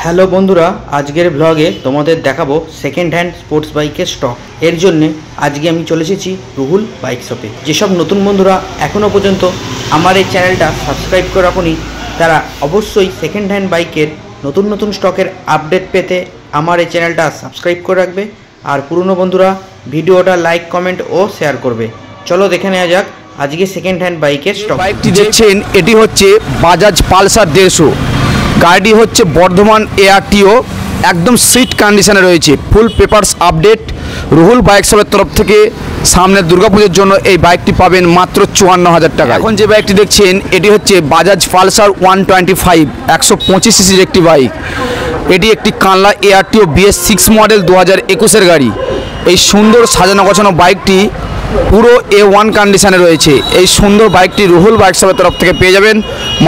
Hello বন্ধুরা, আজকের ব্লগে তোমাদের দেখাবো সেকেন্ড হ্যান্ড স্পোর্টস বাইকের স্টক। এর জন্যে আজকে আমি চলে এসেছি রুহুল বাইক শপে। যেসব নতুন বন্ধুরা এখনও পর্যন্ত আমার এই চ্যানেলটা সাবস্ক্রাইব করে রাখুনি, তারা অবশ্যই সেকেন্ড হ্যান্ড বাইকের নতুন নতুন স্টকের আপডেট পেতে আমার এই চ্যানেলটা সাবস্ক্রাইব করে রাখবে। আর পুরনো বন্ধুরা ভিডিওটা লাইক, কমেন্ট ও শেয়ার করবে। চলো দেখে নেওয়া যাক আজকে সেকেন্ড হ্যান্ড বাইকের স্টক। বাইকটি দেখছেন এটি হচ্ছে বাজাজ পালসার 150। গাড়িটি হচ্ছে বর্ধমান ARTO, একদম সিট কন্ডিশনে রয়েছে। ফুল পেপারস আপডেট। রুহুল বাইক শপের তরফ থেকে সামনের দুর্গাপুজোর জন্য এই বাইকটি পাবেন মাত্র 54,000 টাকা। এখন যে বাইকটি দেখছেন এটি হচ্ছে বাজাজ পালসার 125, 125 সিসির একটি বাইক। এটি একটি কানলা ARTO BS6 মডেল 2021-এর গাড়ি। এই সুন্দর সাজানো গোছানো বাইকটি পুরো A1 কন্ডিশনে রয়েছে। এই সুন্দর বাইকটি রুহুল বাইক শপের তরফ থেকে পেয়ে যাবেন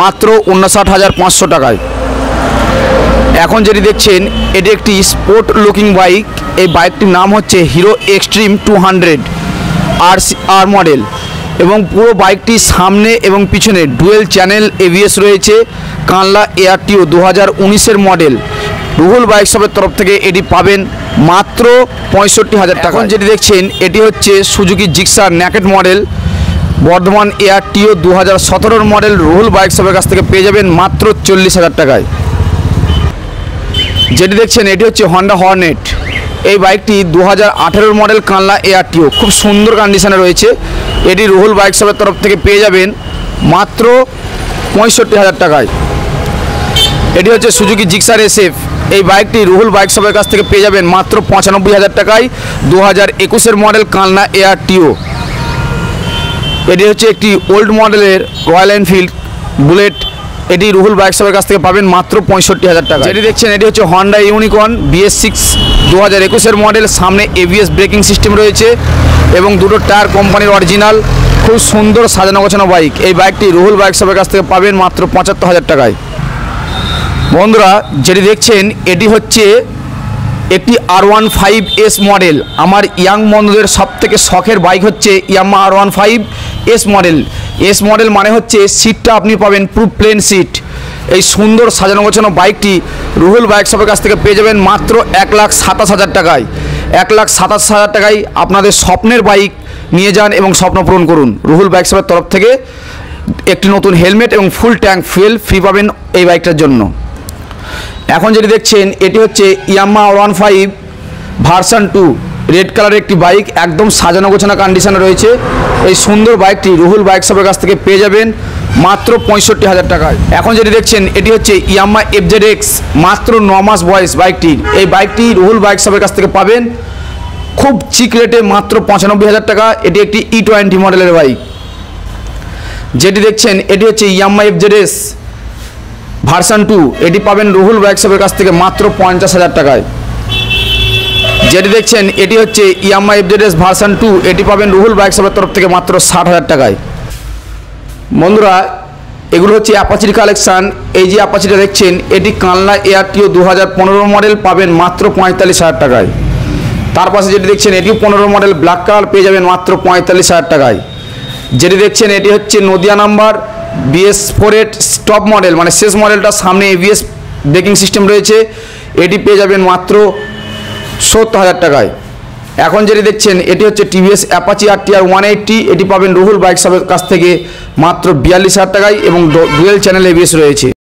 মাত্র 59,500 টাকায়। এখন যেটি দেখছেন এটি একটি স্পোর্ট লুকিং বাইক। এই বাইকটির নাম হচ্ছে হিরো এক্সট্রিম 200 আর মডেল, এবং পুরো বাইকটি সামনে এবং পিছনে ডুয়েল চ্যানেল ABS রয়েছে। কানলা ARTO 2019-এর মডেল। রুহুল বাইক শপের তরফ থেকে এটি পাবেন মাত্র 65,000 টাকা। যেটি দেখছেন এটি হচ্ছে Suzuki Gixxer naked model, Bardhaman ARTO 2017-এর মডেল। রুহুল বাইক শপের কাছ থেকে পেয়ে যাবেন মাত্র 40,000 টাকায়। যেটি দেখছেন এটি হচ্ছে হন্ডা হর্নেট। এই বাইকটি 2018-এর মডেল কানলা ARTO, খুব সুন্দর কন্ডিশনে রয়েছে। এটি রুহুল বাইক শপের তরফ থেকে পেয়ে যাবেন মাত্র 65,000 টাকায়। এটি হচ্ছে সুজুকি জিক্সার SF। এই বাইকটি রুহুল বাইক শপের কাছ থেকে পেয়ে যাবেন মাত্র 95,000 টাকায়। 2021-এর মডেল কানলা ARTO। এটি হচ্ছে একটি ওল্ড মডেলের রয়্যাল এনফিল্ড বুলেট। এটি রুহুল বাইক শপের কাছ থেকে পাবেন মাত্র 65,000 টাকা। যেটি দেখছেন এটি হচ্ছে হন্ডা ইউনিকর্ন BS6 2021-এর মডেল। সামনে ABS ব্রেকিং সিস্টেম রয়েছে এবং দুটো টায়ার কোম্পানির অরিজিনাল। খুব সুন্দর সাজানো গোছানো বাইক। এই বাইকটি রুহুল বাইক শপের কাছ থেকে পাবেন মাত্র 75,000 টাকায়। বন্ধুরা যেটি দেখছেন এটি হচ্ছে একটি R15S মডেল। আমার ইয়াং বন্ধুদের সবথেকে শখের বাইক হচ্ছে Yamaha R15S model. S model মানে হচ্ছে সিটটা আপনি পাবেন পুরো প্লেন সিট। এই সুন্দর সাজানো গোছানো বাইকটি রুহুল বাইক শপের কাছ থেকে পেয়ে যাবেন মাত্র 1,27,000 টাকায়। 1,27,000 টাকায় আপনাদের স্বপ্নের বাইক নিয়ে যান এবং স্বপ্ন পূরণ করুন। রুহুল বাইক শপের তরফ থেকে একটি নতুন হেলমেট এবং ফুল ট্যাঙ্ক ফুয়েল ফ্রি পাবেন এই বাইকটার জন্য। এখন যেটি দেখছেন এটি হচ্ছে ইয়ামাহা R15 ভার্সন 2, রেড কালারের একটি বাইক, একদম সাজানো গোছানো কন্ডিশনে রয়েছে। এই সুন্দর বাইকটি রুহুল বাইক শপের কাছ থেকে পেয়ে যাবেন মাত্র 65,000 টাকায়। এখন যেটি দেখছেন এটি হচ্ছে ইয়ামাহা FZX, মাত্র 9 মাস বয়স বাইকটি। এই বাইকটি রুহুল বাইক শপের কাছ থেকে পাবেন খুব চিক রেটে মাত্র 95,000 টাকা। এটি একটি E20 মডেলের বাইক। যেটি দেখছেন এটি হচ্ছে ইয়ামাহা FZS ভার্সন 2। এটি পাবেন রুহুল বাইক শপের কাছ থেকে মাত্র 50,000 টাকায়। যেটি দেখছেন এটি হচ্ছে ইয়ামাহা FZS ভার্সন 2। এটি পাবেন রুহুল বাইক শপের তরফ থেকে মাত্র 60,000 টাকায়। বন্ধুরা এগুলো হচ্ছে অ্যাপাচির কালেকশান। এই যে অ্যাপাচিটা দেখছেন এটি কানলা ARTO 2015 মডেল, পাবেন মাত্র 45,000 টাকায়। তার পাশে যেটি দেখছেন এটিও 15 মডেল, ব্ল্যাক কালার, পেয়ে যাবেন মাত্র 45,000 টাকায়। যেটি দেখছেন এটি হচ্ছে Nadia number BS48 top model, মানে শেষ মডেলটা, সামনে ABS ব্রেকিং সিস্টেম রয়েছে। এটি পেয়ে যাবেন মাত্র 70,000 টাকায়। এখন যেটি দেখছেন এটি হচ্ছে TVS অ্যাপাচি RTR 180। এটি পাবেন রুহুল বাইক শপের কাছ থেকে মাত্র 42,000 টাকায় এবং ডুয়েল চ্যানেল ABS রয়েছে।